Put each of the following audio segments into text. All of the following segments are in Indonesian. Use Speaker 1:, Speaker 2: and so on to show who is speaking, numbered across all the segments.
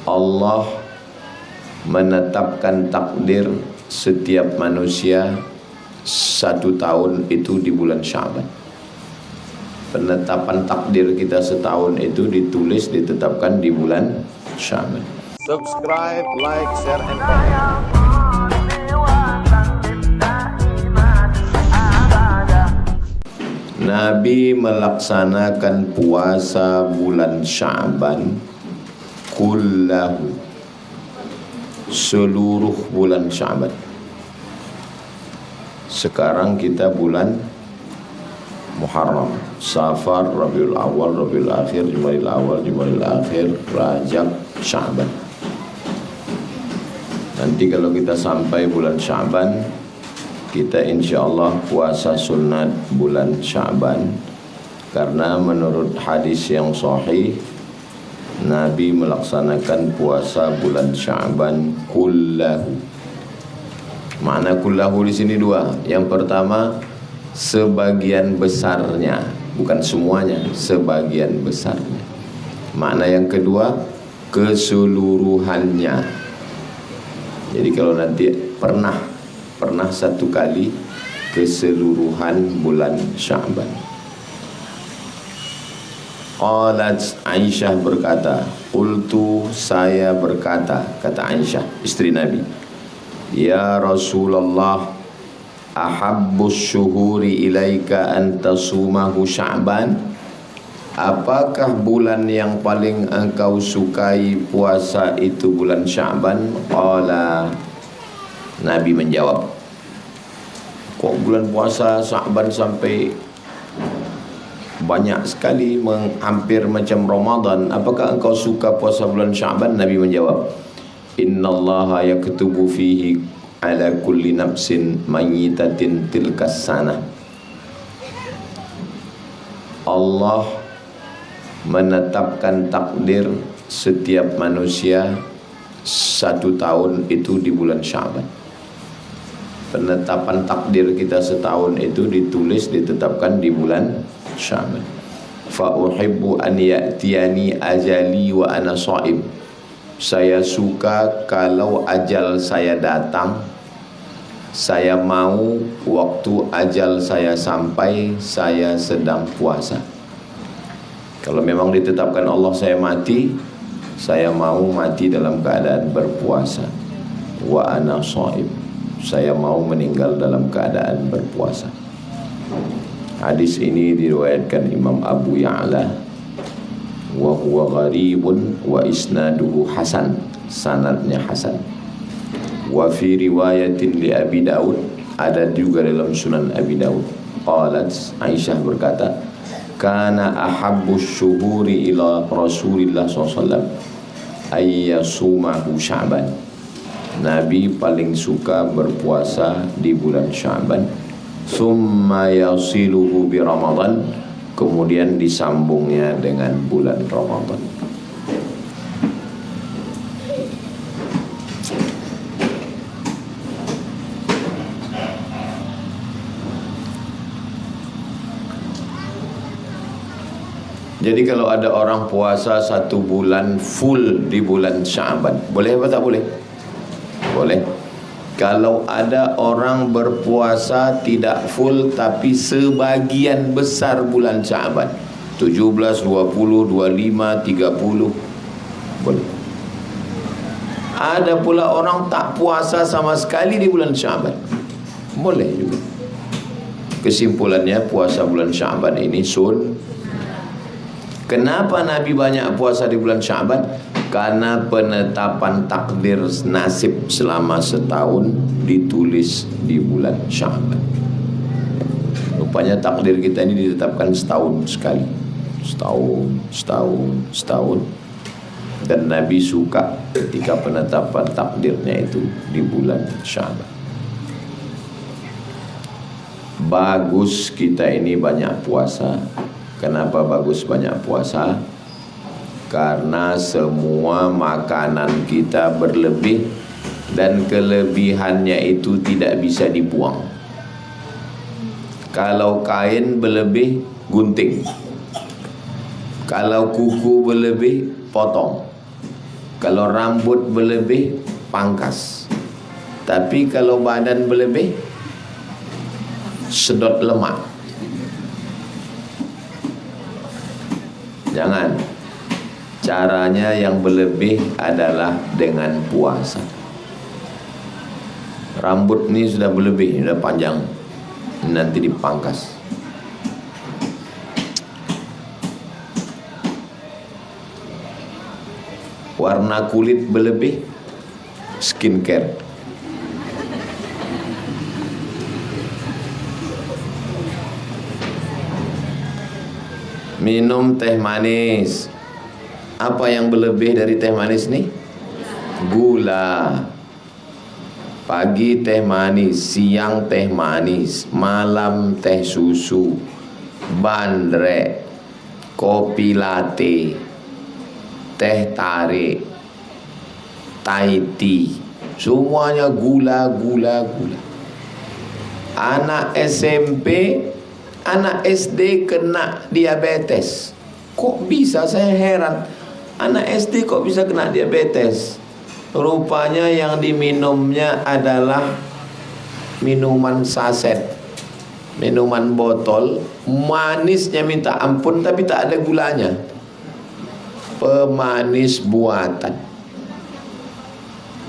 Speaker 1: Allah menetapkan takdir setiap manusia 1 tahun itu di bulan Sya'ban. Penetapan takdir kita setahun itu ditulis, ditetapkan di bulan Sya'ban.
Speaker 2: Subscribe, like, share, and comment.
Speaker 1: Nabi melaksanakan puasa bulan Sya'ban kullahu, seluruh bulan Sya'ban. Sekarang kita bulan Muharram, Safar, Rabiul Awal, Rabiul Akhir, Jumadil Awal, Jumadil Akhir, Rajab, Sya'ban. Nanti kalau kita sampai bulan Sya'ban, kita insya Allah puasa sunat bulan Sya'ban. Karena menurut hadis yang sahih, Nabi melaksanakan puasa bulan Sya'ban kullahu. Makna kullahu di sini dua. Yang pertama, sebagian besarnya, bukan semuanya, sebagian besarnya. Makna yang kedua, keseluruhannya. Jadi kalau nanti pernah satu kali keseluruhan bulan Sya'ban. Qalat, Aisyah berkata, qultu, saya berkata, kata Aisyah istri Nabi, ya Rasulullah, ahabbus syuhuri ilaika an tasumahu Sya'ban. Apakah bulan yang paling engkau sukai puasa itu bulan Sya'ban? Qala, Nabi menjawab, kok bulan puasa Sya'ban sampai banyak sekali, hampir macam Ramadan, apakah engkau suka puasa bulan Sya'ban? Nabi menjawab, innallaha yaktubu fihi ala kulli nafsin mayyitatin tilkas sana. Allah menetapkan takdir setiap manusia 1 tahun itu di bulan Sya'ban. Penetapan takdir kita setahun itu ditulis, ditetapkan di bulan Sya'ban. Fa uhibbu an ya'tiyani ajali wa ana sha'im. Saya suka kalau ajal saya datang, saya mau waktu ajal saya sampai, saya sedang puasa. Kalau memang ditetapkan Allah saya mati, saya mau mati dalam keadaan berpuasa. Wa ana sha'im, saya mau meninggal dalam keadaan berpuasa. Hadis ini diriwayatkan Imam Abu Ya'la, wa huwa gharibun wa isnaduhu hasan, sanadnya hasan. Wa fi riwayatin li Abi Daud, ada juga dalam Sunan Abi Daud. Qalat, Aisyah berkata, kana ahabbus syuhuri ila Rasulillah SAW ayyasumahu Sya'ban. Nabi paling suka berpuasa di bulan Sya'ban. Summa yasiluhu bi Ramadan, kemudian disambungnya dengan bulan Ramadan. Jadi kalau ada orang puasa 1 bulan full di bulan Sya'ban, boleh apa tak boleh? Boleh. Kalau ada orang berpuasa tidak full tapi sebagian besar bulan Sya'ban, 17, 20, 25, 30, boleh. Ada pula orang tak puasa sama sekali di bulan Sya'ban, boleh juga. Kesimpulannya, puasa bulan Sya'ban ini Kenapa Nabi banyak puasa di bulan Sya'ban? Karena penetapan takdir nasib selama setahun ditulis di bulan Sya'ban. Rupanya takdir kita ini ditetapkan setahun sekali, setahun. Dan Nabi suka ketika penetapan takdirnya itu di bulan Sya'ban. Bagus kita ini banyak puasa. Kenapa bagus banyak puasa? Karena semua makanan kita berlebih dan kelebihannya itu tidak bisa dibuang. Kalau kain berlebih, gunting. Kalau kuku berlebih, potong. Kalau rambut berlebih, pangkas. Tapi kalau badan berlebih, sedot lemak. Jangan. Caranya yang berlebih adalah dengan puasa. Rambut ni sudah berlebih, sudah panjang, nanti dipangkas. Warna kulit berlebih, skincare. Minum teh manis. Apa yang berlebih dari teh manis ni? Gula. Pagi teh manis, siang teh manis, malam teh susu, bandrek, kopi latte, teh tarik, Thai tea, semuanya gula. Anak SMP, anak SD kena diabetes. Kok bisa? Saya heran. Anak SD kok bisa kena diabetes? Rupanya yang diminumnya adalah minuman saset, minuman botol, manisnya minta ampun tapi tak ada gulanya. Pemanis buatan,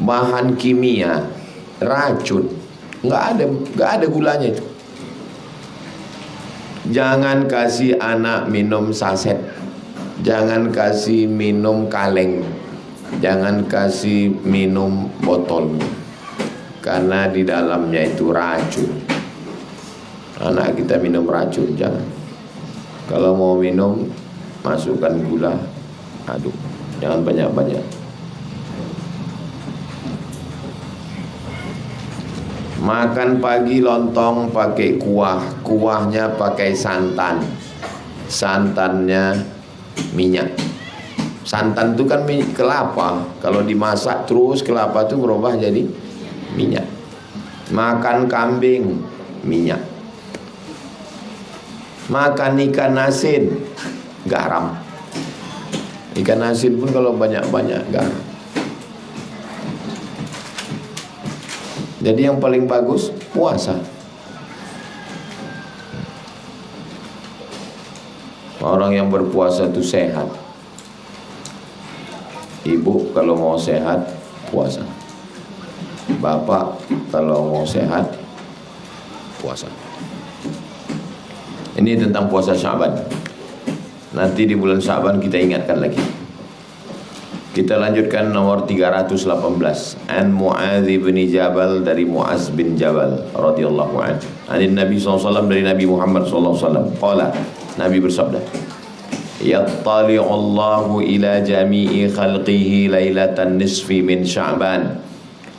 Speaker 1: bahan kimia, racun, nggak ada gulanya itu. Jangan kasih anak minum saset, jangan kasih minum kaleng, jangan kasih minum botol, karena di dalamnya itu racun. Anak kita minum racun, jangan. Kalau mau minum, masukkan gula, aduk, jangan banyak-banyak. Makan pagi lontong pakai kuah, kuahnya pakai santan, santannya minyak. Santan itu kan kelapa, kalau dimasak terus kelapa itu berubah jadi minyak. Makan kambing, minyak. Makan ikan asin, garam. Ikan asin pun kalau banyak-banyak garam. Jadi yang paling bagus puasa. Orang yang berpuasa itu sehat. Ibu kalau mau sehat puasa. Bapak kalau mau sehat puasa. Ini tentang puasa Sya'ban. Nanti di bulan Sya'ban kita ingatkan lagi. Kita lanjutkan nomor 318. An Mu'adz bin Jabal, dari Mu'adz bin Jabal radhiyallahu anhu. An Nabi SAW, dari Nabi Muhammad SAW. Qala, Nabi bersabda, yattali'u Allahu ila jami'i khalqihi lailatan nisfi min Sya'ban.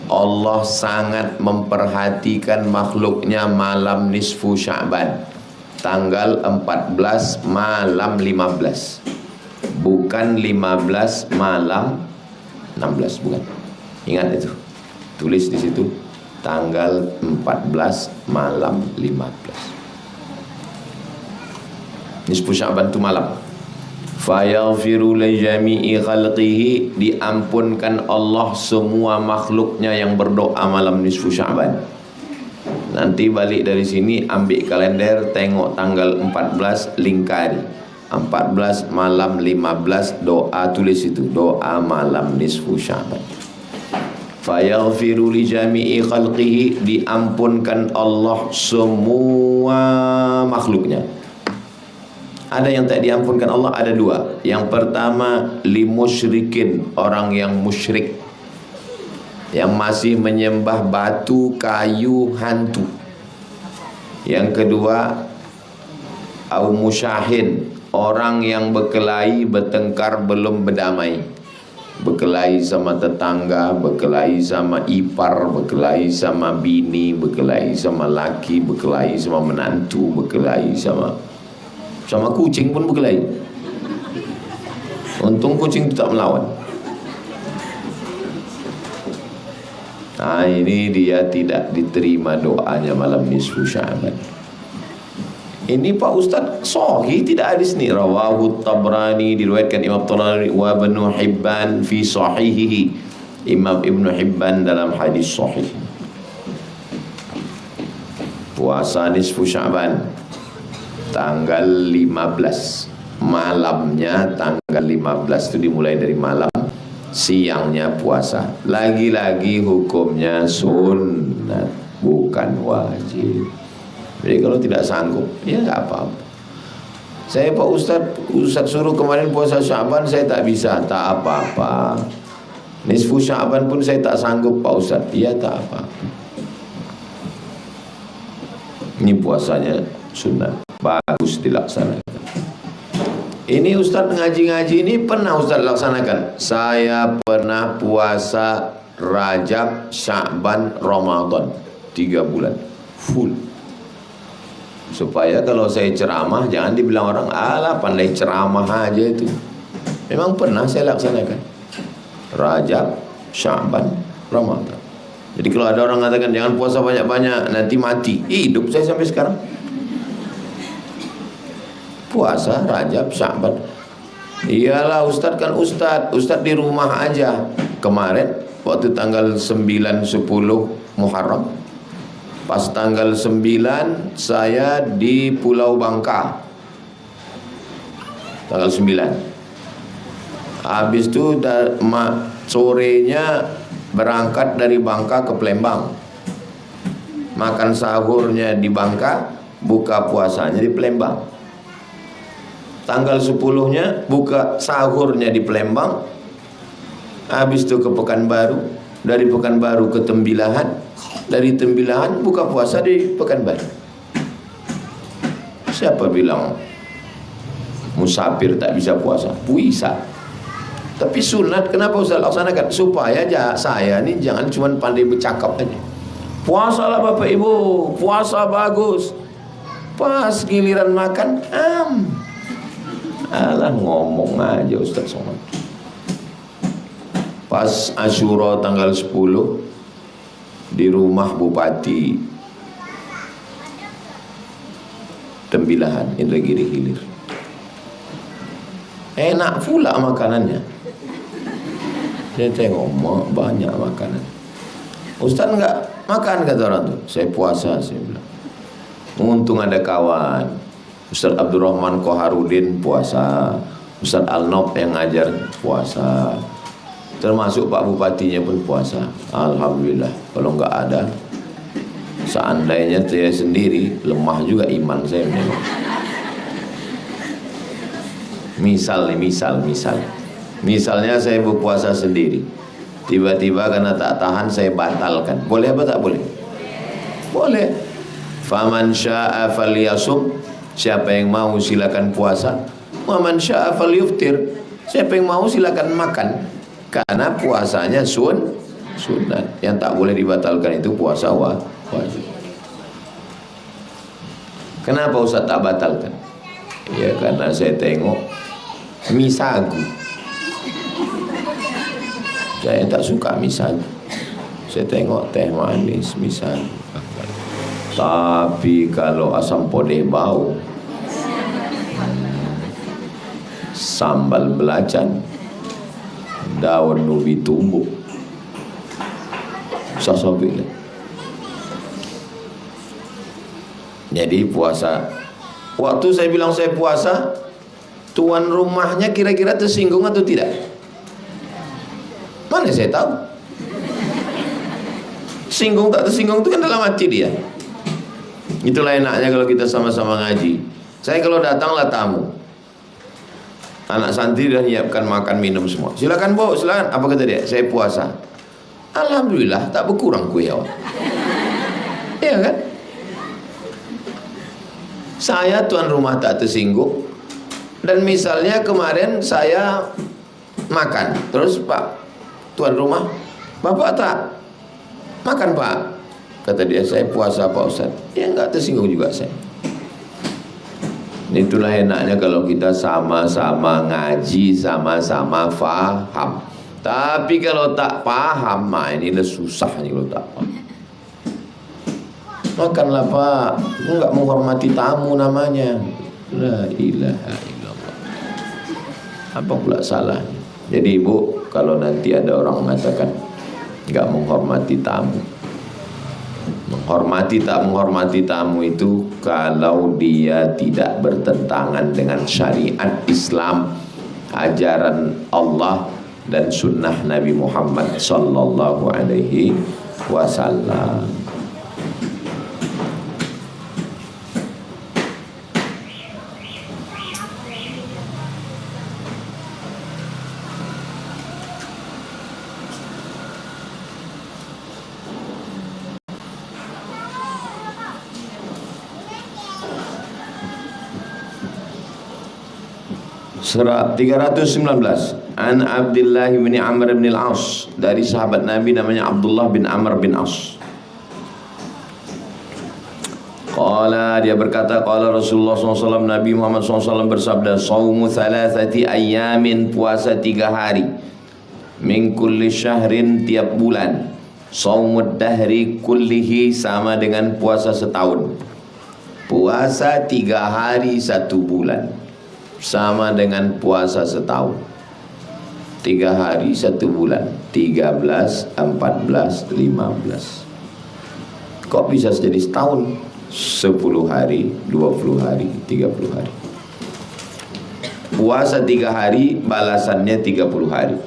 Speaker 1: Allah sangat memperhatikan makhluknya malam nisfu Sya'ban, tanggal 14 malam 15. Bukan 15 malam 16, bukan. Ingat itu. Tulis di situ tanggal 14 malam 15. Nisfu Sya'ban itu malam. Fayaghfiru li jami'i khalqihi, diampunkan Allah semua makhluknya yang berdoa malam nisfu Sya'ban. Nanti balik dari sini, ambil kalender, tengok tanggal 14, lingkari 14 malam 15, doa, tulis itu doa malam nisfu Sya'ban. Fayaghfiru li jami'i khalqihi, diampunkan Allah semua makhluknya. Ada yang tak diampunkan Allah, ada dua. Yang pertama, li musyrikin, orang yang musyrik, yang masih menyembah batu, kayu, hantu. Yang kedua, au musyahin, orang yang berkelahi, bertengkar, belum berdamai. Berkelahi sama tetangga, berkelahi sama ipar, berkelahi sama bini, berkelahi sama laki, berkelahi sama menantu, berkelahi sama kucing pun berkelahi. Untung kucing itu tak melawan. Nah, ini dia tidak diterima doanya malam nisfu Sya'ban. Ini Pak Ustaz sahih tidak hadis ni. Rawahu Tabrani, diriwayatkan Imam Tabrani wa Ibnu Hibban fi sahihihi. Imam Ibnu Hibban dalam hadis sahih. Puasa nisfu Sya'ban tanggal 15. Malamnya tanggal 15 itu dimulai dari malam, siangnya puasa. Lagi-lagi hukumnya sunnat, bukan wajib. Jadi kalau tidak sanggup, ya nggak apa-apa. Saya Pak Ustaz suruh kemarin puasa Sya'ban, saya tak bisa, tak apa-apa. Nisfu Sya'ban pun saya tak sanggup Pak Ustaz, ya tak apa-apa. Ini puasanya sunnah, bagus dilaksanakan. Ini Ustaz ngaji-ngaji ini pernah Ustaz laksanakan. Saya pernah puasa Rajab, Sya'ban, Ramadan 3 bulan full. Supaya kalau saya ceramah jangan dibilang orang, alah pandai ceramah aja itu. Memang pernah saya laksanakan Rajab, Sya'ban, Ramadan. Jadi kalau ada orang mengatakan jangan puasa banyak-banyak nanti mati, hidup saya sampai sekarang. Puasa Rajab, Sya'ban. Iyalah Ustaz kan Ustaz di rumah aja. Kemarin waktu tanggal 9, 10 Muharram, pas tanggal 9 saya di Pulau Bangka. Tanggal 9. Habis itu sorenya berangkat dari Bangka ke Palembang. Makan sahurnya di Bangka, buka puasanya di Palembang. Tanggal 10-nya buka sahurnya di Palembang. Habis itu ke Pekanbaru, dari Pekanbaru ke Tembilahan, dari Tembilahan buka puasa di Pekanbaru. Siapa bilang musafir tak bisa puasa? Bisa. Tapi sunat kenapa Ustaz laksanakan? Supaya saya ini jangan cuma pandai bercakap aja. Puasalah Bapak Ibu, puasa bagus. Pas giliran makan, alah ngomong aja Ustaz Somad. Pas Asyura tanggal 10 di rumah Bupati Tembilahan, Indragiri Hilir. Enak pula makanannya. Saya tengok banyak makanan. Ustaz enggak makan kata orang tu. Saya puasa, saya bilang. Untung ada kawan. Ustaz Abdurrahman Koharudin puasa, Ustaz Al-Nob yang ngajar puasa, termasuk Pak Bupatinya pun puasa. Alhamdulillah. Kalau enggak ada, seandainya saya sendiri, lemah juga iman saya memang. Misalnya saya berpuasa sendiri, tiba-tiba karena tak tahan saya batalkan. Boleh apa tak boleh? Boleh. Faman syaa falyasum, siapa yang mau silakan puasa. Wa man syaa falyuftir, siapa yang mau silakan makan. Karena puasanya sunat. Yang tak boleh dibatalkan itu puasa wajib. Kenapa Ustaz tak batalkan? Ya karena saya tengok mie sagu. Saya tak suka mie sagu. Saya tengok teh manis, mie sagu. Tapi kalau asam podeh bau, sambal belacan, daun ubi tumbuk, sasobik. Jadi puasa. Waktu saya bilang saya puasa, tuan rumahnya kira-kira tersinggung atau tidak? Mana saya tahu. Singgung tak tersinggung itu kan dalam hati dia. Itulah enaknya kalau kita sama-sama ngaji. Saya kalau datanglah tamu, anak santri dah nyiapkan makan minum semua. Silakan Bu, silakan. Apa kata dia? Saya puasa. Alhamdulillah tak berkurang kue awak. Iya kan? Saya tuan rumah tak tersinggung. Dan misalnya kemarin saya makan, terus Pak tuan rumah, Bapak tak makan Pak? Kata dia, saya puasa Pak Ustaz. Ya enggak tersinggung juga saya. Itulah enaknya kalau kita sama-sama ngaji, sama-sama faham. Tapi kalau tak paham, ini dah susah nih kalau tak paham. Makanlah Pak, enggak menghormati tamu namanya. La ilaha illallah. Apa pula salah? Jadi ibu, kalau nanti ada orang mengatakan enggak menghormati tamu, menghormati tak menghormati tamu itu kalau dia tidak bertentangan dengan syariat Islam, ajaran Allah dan sunnah Nabi Muhammad sallallahu alaihi wasallam. Surah 319 An Abdullah bin Amr bin Al-As, dari sahabat Nabi namanya Abdullah bin Amr bin As. Qala, dia berkata, qala Rasulullah SAW, Nabi Muhammad SAW bersabda, Saumu thalathati ayyamin, puasa 3 hari, min kulli syahrin, tiap bulan. Saumud dahri kullihi, sama dengan puasa setahun. Puasa 3 hari 1 bulan sama dengan puasa setahun. 3 hari 1 bulan, 13, 14, 15. Kok bisa jadi setahun? 10 hari, 20 hari, 30 hari. Puasa 3 hari, balasannya 30 hari.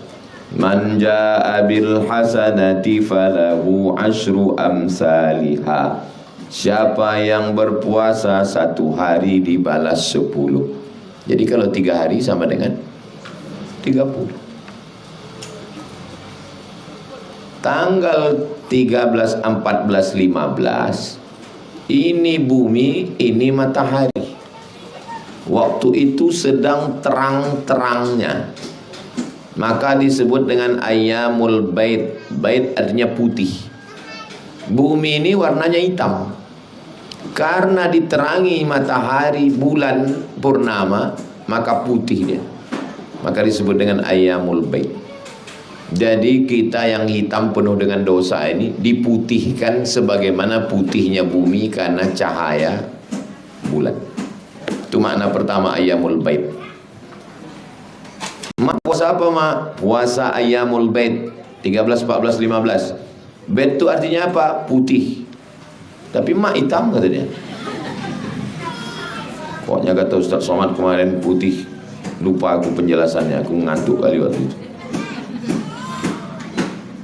Speaker 1: Man jaa bil hasanati falahu asyru amsalihha. Siapa yang berpuasa 1 hari dibalas 10. Jadi kalau 3 hari sama dengan 30. Tanggal 13, 14, 15 ini bumi, ini matahari. Waktu itu sedang terang-terangnya, maka disebut dengan ayyamul bait. Bait artinya putih. Bumi ini warnanya hitam karena diterangi matahari, bulan purnama, maka putih dia. Maka disebut dengan ayyamul bait. Jadi kita yang hitam penuh dengan dosa ini diputihkan sebagaimana putihnya bumi karena cahaya bulan. Itu makna pertama ayyamul bait. Mak, puasa apa mak? Puasa ayyamul bait 13, 14, 15. Bait itu artinya apa? Putih. Tapi mak hitam katanya. Pokoknya kata Ustaz Somad kemarin putih. Lupa aku penjelasannya, aku ngantuk kali waktu itu.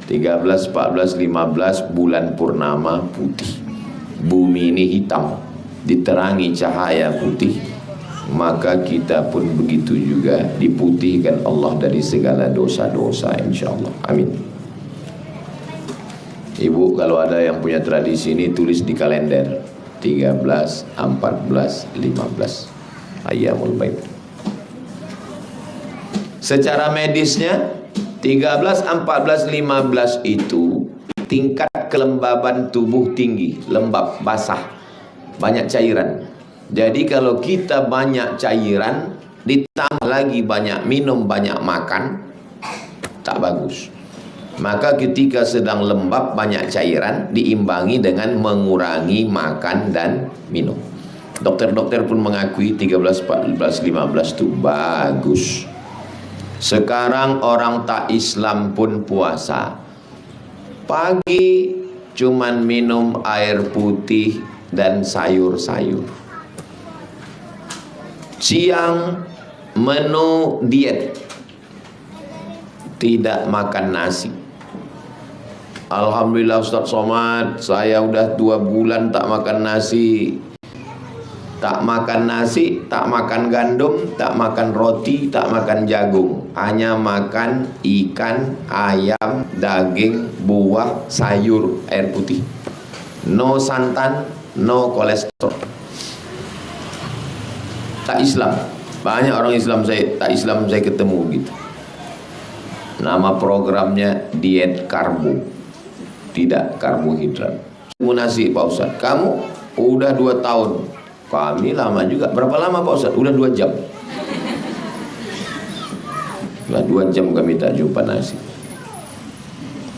Speaker 1: 13, 14, 15 bulan purnama putih. Bumi ini hitam, diterangi cahaya putih. Maka kita pun begitu juga, diputihkan Allah dari segala dosa-dosa, insyaallah. Amin. Ibu, kalau ada yang punya tradisi ini tulis di kalender 13, 14, 15 ayyamul bait. Secara medisnya 13, 14, 15 itu tingkat kelembaban tubuh tinggi, lembab, basah, banyak cairan. Jadi kalau kita banyak cairan ditambah lagi banyak minum, banyak makan, tak bagus. Maka ketika sedang lembab banyak cairan diimbangi dengan mengurangi makan dan minum. Dokter-dokter pun mengakui 13, 14, 15 itu bagus. Sekarang orang tak Islam pun puasa. Pagi cuman minum air putih dan sayur-sayur. Siang menu diet, tidak makan nasi. Alhamdulillah Ustaz Somad, saya udah 2 bulan tak makan nasi. Tak makan nasi, tak makan gandum, tak makan roti, tak makan jagung. Hanya makan ikan, ayam, daging, buah, sayur, air putih. No santan, no kolesterol. Tak Islam. Banyak orang Islam tak Islam saya ketemu gitu. Nama programnya diet karbo. Tidak karbohidrat. Nasi Pak Ustaz, kamu udah 2 tahun. Kami lama juga. Berapa lama Pak Ustaz? Udah 2 jam. Udah 2 jam kami tak jumpa nasi.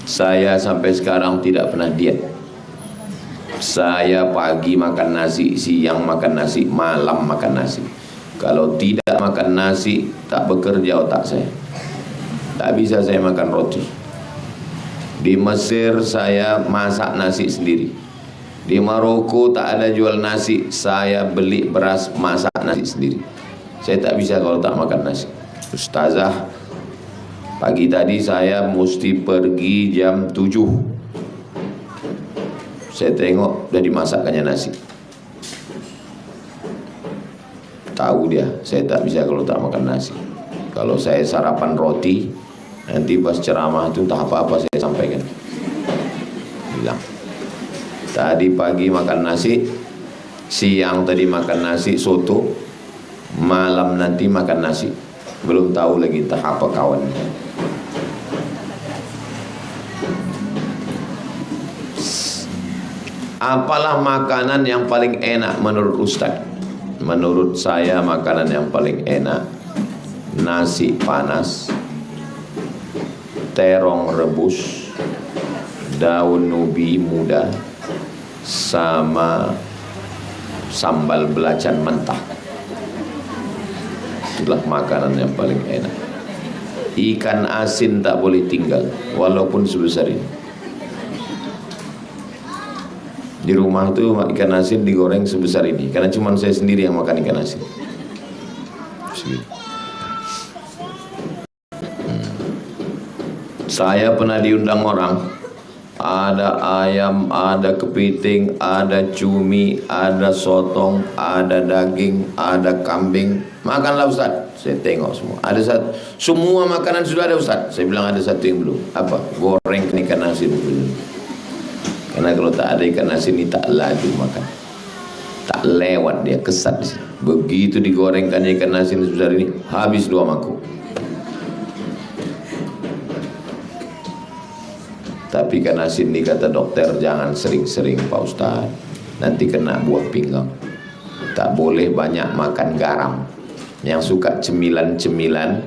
Speaker 1: Saya sampai sekarang tidak pernah diet. Saya pagi makan nasi, siang makan nasi, malam makan nasi. Kalau tidak makan nasi, tak bekerja otak saya. Tak bisa saya makan roti. Di Mesir saya masak nasi sendiri. Di Maroko tak ada jual nasi, saya beli beras masak nasi sendiri. Saya tak bisa kalau tak makan nasi. Ustazah, pagi tadi saya mesti pergi jam 7. Saya tengok udah dimasakkannya nasi. Tahu dia, saya tak bisa kalau tak makan nasi. Kalau saya sarapan roti, nanti pas ceramah itu entah apa-apa saya sampaikan. Bilang, tadi pagi makan nasi, siang tadi makan nasi soto, malam nanti makan nasi. Belum tahu lagi entah apa kawan. Apalah makanan yang paling enak menurut Ustaz? Menurut saya makanan yang paling enak nasi panas, terong rebus, daun ubi muda, sama sambal belacan mentah. Itulah makanan yang paling enak. Ikan asin tak boleh tinggal, walaupun sebesar ini. Di rumah tuh ikan asin digoreng sebesar ini, karena cuma saya sendiri yang makan ikan asin. Saya pernah diundang orang, ada ayam, ada kepiting, ada cumi, ada sotong, ada daging, ada kambing. Makanlah Ustaz. Saya tengok semua. Ada semua makanan sudah ada Ustaz. Saya bilang ada satu yang belum. Apa? Goreng ikan asin. Karena kalau tak ada ikan asin ini tak laju makan, tak lewat dia, kesat. Begitu digorengkan ikan asin sebesar ini, habis 2 mangkuk. Tapi ikan asin ini kata dokter jangan sering-sering Pak Ustaz, nanti kena buah pinggang. Tak boleh banyak makan garam. Yang suka cemilan-cemilan,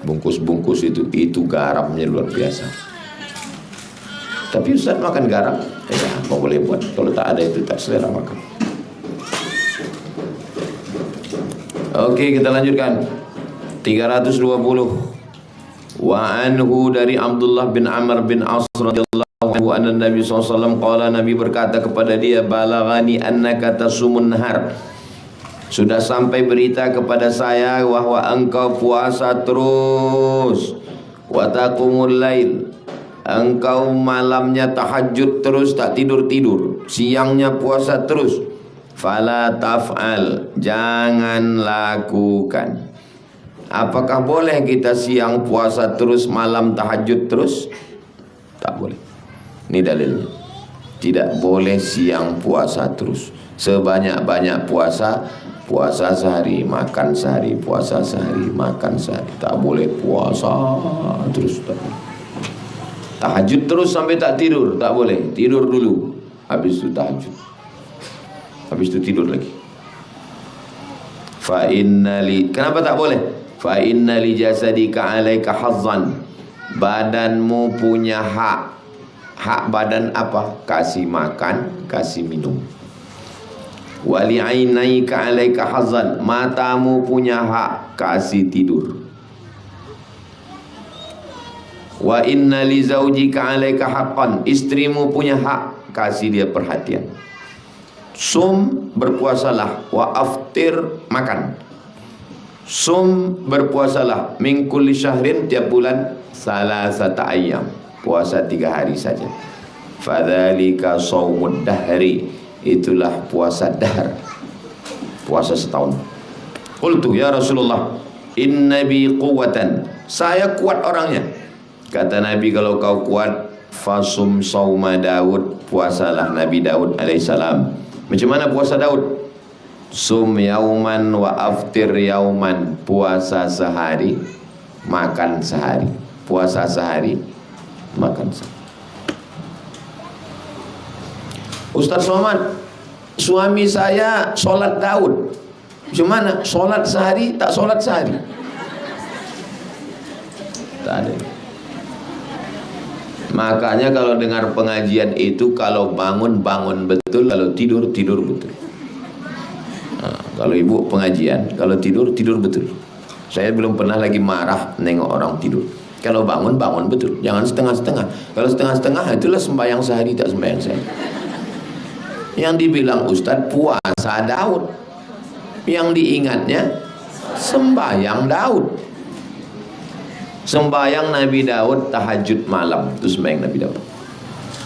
Speaker 1: bungkus-bungkus itu garamnya luar biasa. Tapi Ustaz makan garam, apa boleh buat? Kalau tak ada itu tak selera makan. Oke, kita lanjutkan. 320. Wa anhu dari Abdullah bin Amr bin As radhiyallahu anhu anna Nabi sallallahu alaihi wasallam qala, Nabi berkata kepada dia, balaghani annaka tasumun nahar. Sudah sampai berita kepada saya bahwa engkau puasa terus, wa taqumul lail, engkau malamnya tahajud terus, tak tidur-tidur, siangnya puasa terus. Fala taf'al, jangan lakukan. Apakah boleh kita siang puasa terus, malam tahajud terus? Tak boleh. Ini dalilnya. Tidak boleh siang puasa terus. Sebanyak-banyak puasa, puasa sehari, makan sehari, puasa sehari, makan sehari. Tak boleh puasa terus, tak boleh. Tahajud terus sampai tak tidur, tak boleh. Tidur dulu, habis itu tahajud, habis itu tidur lagi. Fa innali, kenapa tak boleh? Fa innali jasadika alaika hazzan, badanmu punya hak. Hak badan apa? Kasih makan, kasih minum. Wa li'ainaika alaika hazzan, matamu punya hak kasih tidur. Wa inna li zaujika alaika haqqan, istrimu punya hak kasih dia perhatian. Sum, berpuasalah, wa aftir, makan. Sum, berpuasalah, min kulli syahrin, tiap bulan, salasata ayyam, puasa 3 hari saja. Fadzalika shaumud dahri, itulah puasa dahr, puasa setahun. Qultu ya Rasulullah, inna bi quwwatan, saya kuat orangnya. Kata Nabi, kalau kau kuat, fasum sauma Daud, puasalah Nabi Daud alaihissalam. Macam mana puasa Daud? Sum yauman wa aftir yauman, puasa sehari, makan sehari. Puasa sehari, makan sehari. Ustaz Somad, suami saya sholat Daud. Macam mana? Sholat sehari, tak sholat sehari? Tak ada. Makanya kalau dengar pengajian itu, kalau bangun, bangun betul, kalau tidur, tidur betul. Nah, kalau ibu pengajian, kalau tidur, tidur betul. Saya belum pernah lagi marah nengok orang tidur. Kalau bangun, bangun betul. Jangan setengah-setengah. Kalau setengah-setengah, itulah sembahyang sehari, tak sembahyang sehari. Yang dibilang Ustadz puasa Daud, yang diingatnya sembahyang Daud. Sembahyang Nabi Daud tahajud malam, itu sembahyang Nabi Daud.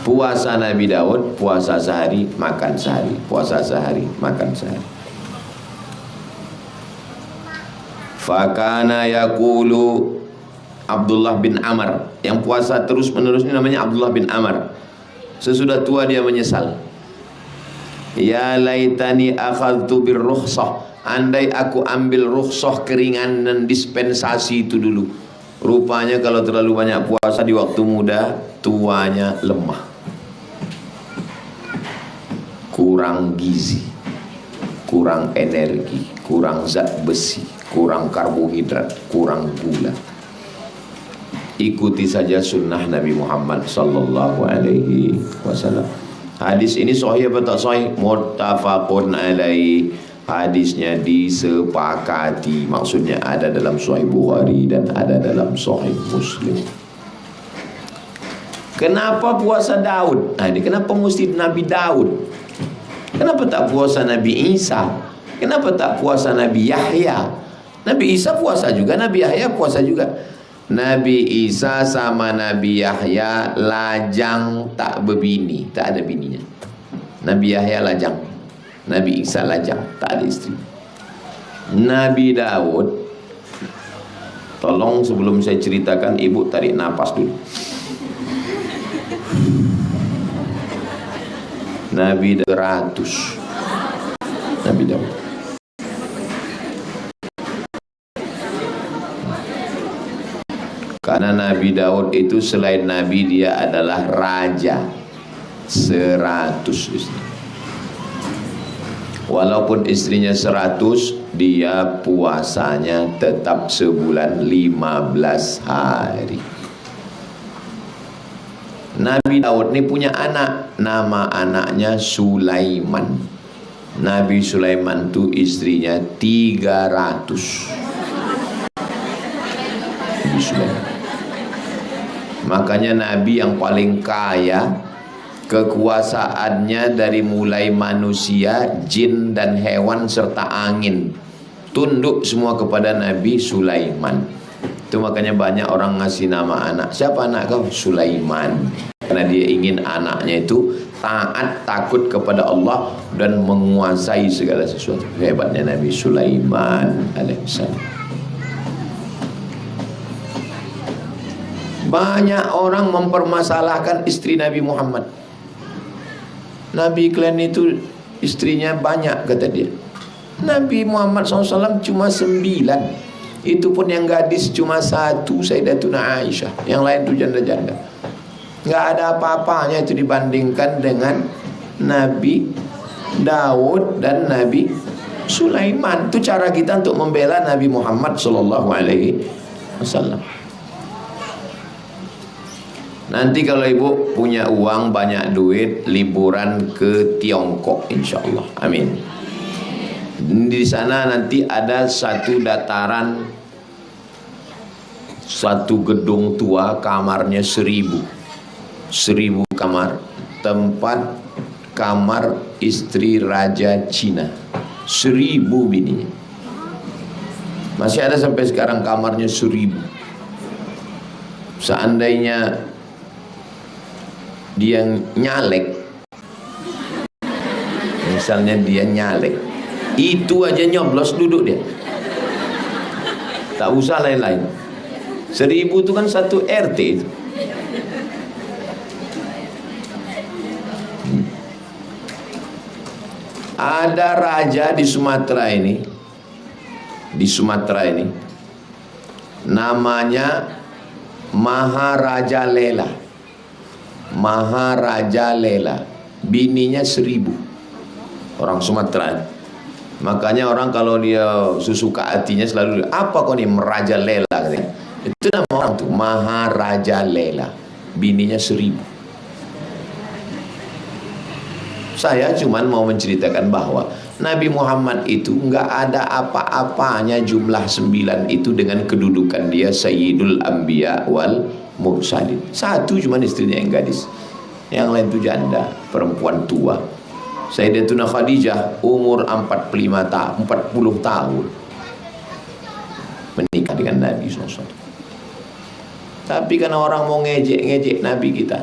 Speaker 1: Puasa Nabi Daud, puasa sehari, makan sehari. Puasa sehari, makan sehari. Fakana yaqulu Abdullah bin Amr, yang puasa terus menerus ini namanya Abdullah bin Amr. Sesudah tua dia menyesal. Ya laitani akhadtu birrukhsah, andai aku ambil rukhsah, keringanan dispensasi itu dulu. Rupanya kalau terlalu banyak puasa di waktu muda, tuanya lemah, kurang gizi, kurang energi, kurang zat besi, kurang karbohidrat, kurang gula. Ikuti saja sunnah Nabi Muhammad sallallahu alaihi wasallam. Hadis ini sahih atau tak sahih? Muttafaqun alaihi. Hadisnya disepakati, maksudnya ada dalam Sahih Bukhari dan ada dalam Sahih Muslim. Kenapa puasa Daud? Nah, ini kenapa mesti Nabi Daud? Kenapa tak puasa Nabi Isa? Kenapa tak puasa Nabi Yahya? Nabi Isa puasa juga, Nabi Yahya puasa juga. Nabi Isa sama Nabi Yahya lajang, tak berbini, tak ada bininya. Nabi Yahya lajang, Nabi Isa lajang, tak ada istri. Nabi Daud, tolong sebelum saya ceritakan, ibu tarik nafas dulu. Nabi Daud, Nabi Daud. Karena Nabi Daud itu selain Nabi, dia adalah raja 100 istri. Walaupun istrinya 100, dia puasanya tetap sebulan 15 hari. Nabi Daud ini punya anak, nama anaknya Sulaiman. Nabi Sulaiman itu istrinya 300. Nabi Sulaiman. Makanya Nabi yang paling kaya, kekuasaannya dari mulai manusia, jin dan hewan serta angin, tunduk semua kepada Nabi Sulaiman. Itu makanya banyak orang ngasih nama anak. Siapa anak kau? Sulaiman. Karena dia ingin anaknya itu taat, takut kepada Allah dan menguasai segala sesuatu. Hebatnya Nabi Sulaiman alaihissalam. Banyak orang mempermasalahkan istri Nabi Muhammad. Nabi kalian itu istrinya banyak, kata dia. Nabi Muhammad SAW cuma 9. Itu pun yang gadis cuma 1, Sayyidatuna Aisyah. Yang lain itu janda-janda. Nggak ada apa-apanya itu dibandingkan dengan Nabi Daud dan Nabi Sulaiman. Itu cara kita untuk membela Nabi Muhammad SAW. Nanti kalau ibu punya uang, banyak duit, liburan ke Tiongkok, insya Allah, amin. Di sana nanti ada satu dataran, satu gedung tua, kamarnya 1000 kamar, tempat kamar istri Raja Cina, 1000 bininya. Masih ada sampai sekarang kamarnya 1000. Seandainya dia nyalek, misalnya dia nyalek, itu aja nyoblos duduk dia, tak usah lain-lain. 1000 itu kan satu RT itu. Ada raja di Sumatera ini, namanya Maharaja Lela. Maharaja Lela, bininya 1000. Orang Sumatera. Makanya orang kalau dia suka hatinya selalu, apa kau nih Meraja Lela, katanya. Itu nama orang tuh, Maharaja Lela. bininya 1000. Saya cuman mau menceritakan bahwa Nabi Muhammad itu nggak ada apa-apanya jumlah 9 itu dengan kedudukan dia Sayyidul Anbiya wal Mursalin. Satu cuman istrinya yang gadis, yang lain itu janda, perempuan tua. Sayyidatuna Khadijah umur 40 tahun menikah dengan Nabi SAW. Tapi karena orang mau ngejek Nabi kita,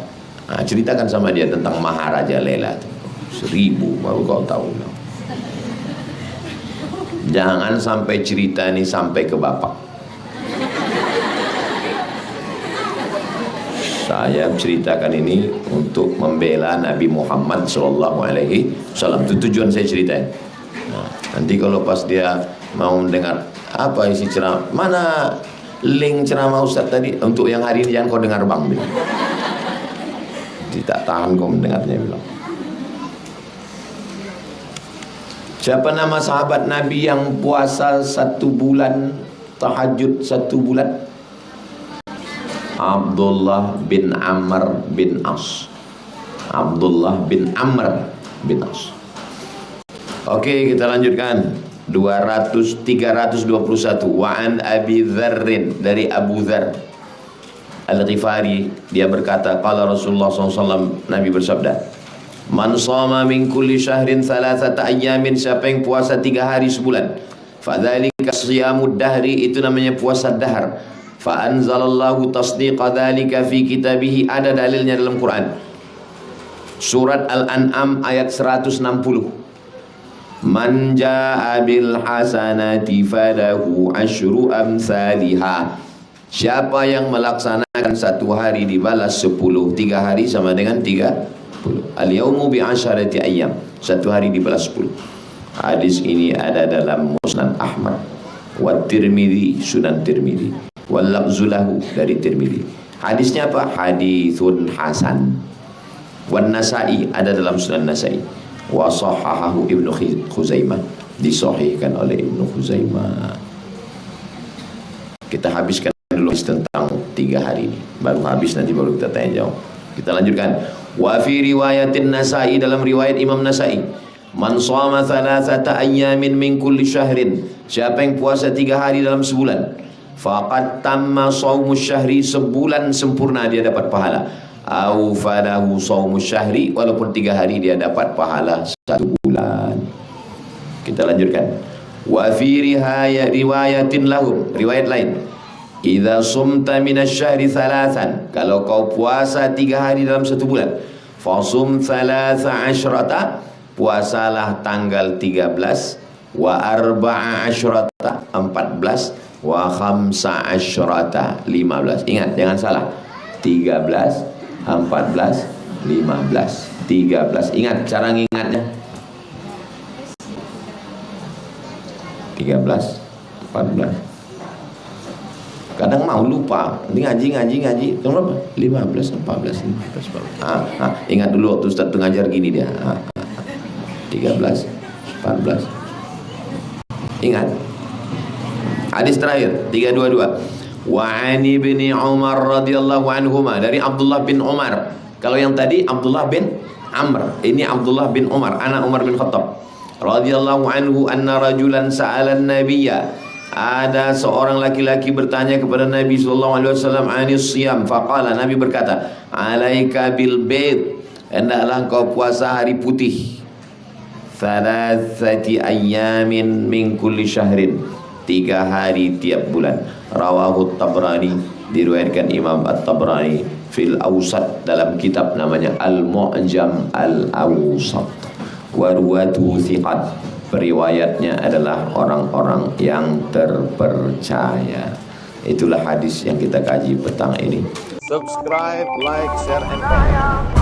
Speaker 1: nah, ceritakan sama dia tentang Maharaja Lela tuh. 1000 baru kau tahu. Jangan sampai cerita ini sampai ke bapak. Saya ceritakan ini untuk membela Nabi Muhammad SAW. Itu tujuan saya ceritain. Nah, nanti kalau pas dia mau mendengar apa isi ceramah, mana link ceramah Ustaz tadi untuk yang hari ini, jangan kau dengar bang. Tidak tahan kau mendengarnya, bilang. Siapa nama sahabat Nabi yang puasa 1 bulan, tahajud 1 bulan? Abdullah bin Amr bin As. Abdullah bin Amr bin As. Oke, kita lanjutkan. 321. Wa an Abi Dzarrin, dari Abu Dzar Al-Ghifari, dia berkata, qala Rasulullah SAW, Nabi bersabda, man shoma min kulli syahrin 3 ayyamin, siapa yang puasa 3 hari sebulan, fadzalika shiyamud dahri, itu namanya puasa dahar. Fa anzalallahu tasdiqa dzalika fi kitabih, ada dalilnya dalam Quran. Surat Al-An'am ayat 160. Man jaa bil hasanati falahu asyru amsalihha, siapa yang melaksanakan 1 hari dibalas 10, 3 hari sama dengan 30. Al-yawmu bi asyarati ayyam, 1 hari dibalas 10. Hadis ini ada dalam Musnad Ahmad, wa Tirmidzi, Sunan Tirmidzi, wal lafzulahu, dari Tirmidzi. Hadisnya apa? Haditsun hasan. Wan Nasa'i, ada dalam Sunan Nasa'i. Wa sahahahu Ibnu Khuzaimah, disahihkan oleh Ibnu Khuzaimah. Kita habiskan dulu tentang 3 hari ini, baru habis, nanti baru kita tanya jawab. Kita lanjutkan. Wa fi riwayatin Nasa'i, dalam riwayat Imam Nasa'i, man shoma 3 ayyamin min kulli syahrin, siapa yang puasa 3 hari dalam sebulan, faqad tamma shaumus syahri, sebulan sempurna dia dapat pahala. Au falahu shaumus syahri, walaupun 3 hari dia dapat pahala 1 bulan. Kita lanjutkan. Wa fi riwayatin lahum, riwayat lain, idza sumta minasy-syahri 3, kalau kau puasa 3 hari dalam 1 bulan, fasum 13, puasalah tanggal 13, wa 14, 14, wa 15, 15. Ingat, jangan salah. 13, 14, 15. 13. Ingat cara ngingatnya. 13, 14. Kadang mau lupa. Ini ngaji. Tahu berapa? 15, 14, 15. Ingat dulu waktu Ustaz pengajar gini dia. 13, 14. Ingat. Hadis terakhir 322. Wa 'ani bin Umar radhiyallahu anhuma, dari Abdullah bin Umar. Kalau yang tadi Abdullah bin Amr, ini Abdullah bin Umar, anak Umar bin Khattab. Radhiyallahu anhu anna rajulan sa'ala an-nabiyya, ada seorang laki-laki bertanya kepada Nabi sallallahu alaihi wasallam anis siyam, faqala, Nabi berkata, alaika bil bayd, hendaklah kau puasa hari putih, 3 ayyamin min kulli syahrin, 3 hari tiap bulan. Rawahu Tabrani, diriwayatkan Imam At-Tabrani fil Awsat, dalam kitab namanya Al-Mu'jam Al-Awsat. Wa ruwatuhu thiqat, periwayatnya adalah orang-orang yang terpercaya. Itulah hadis yang kita kaji petang ini.
Speaker 2: Subscribe, like, share, and comment.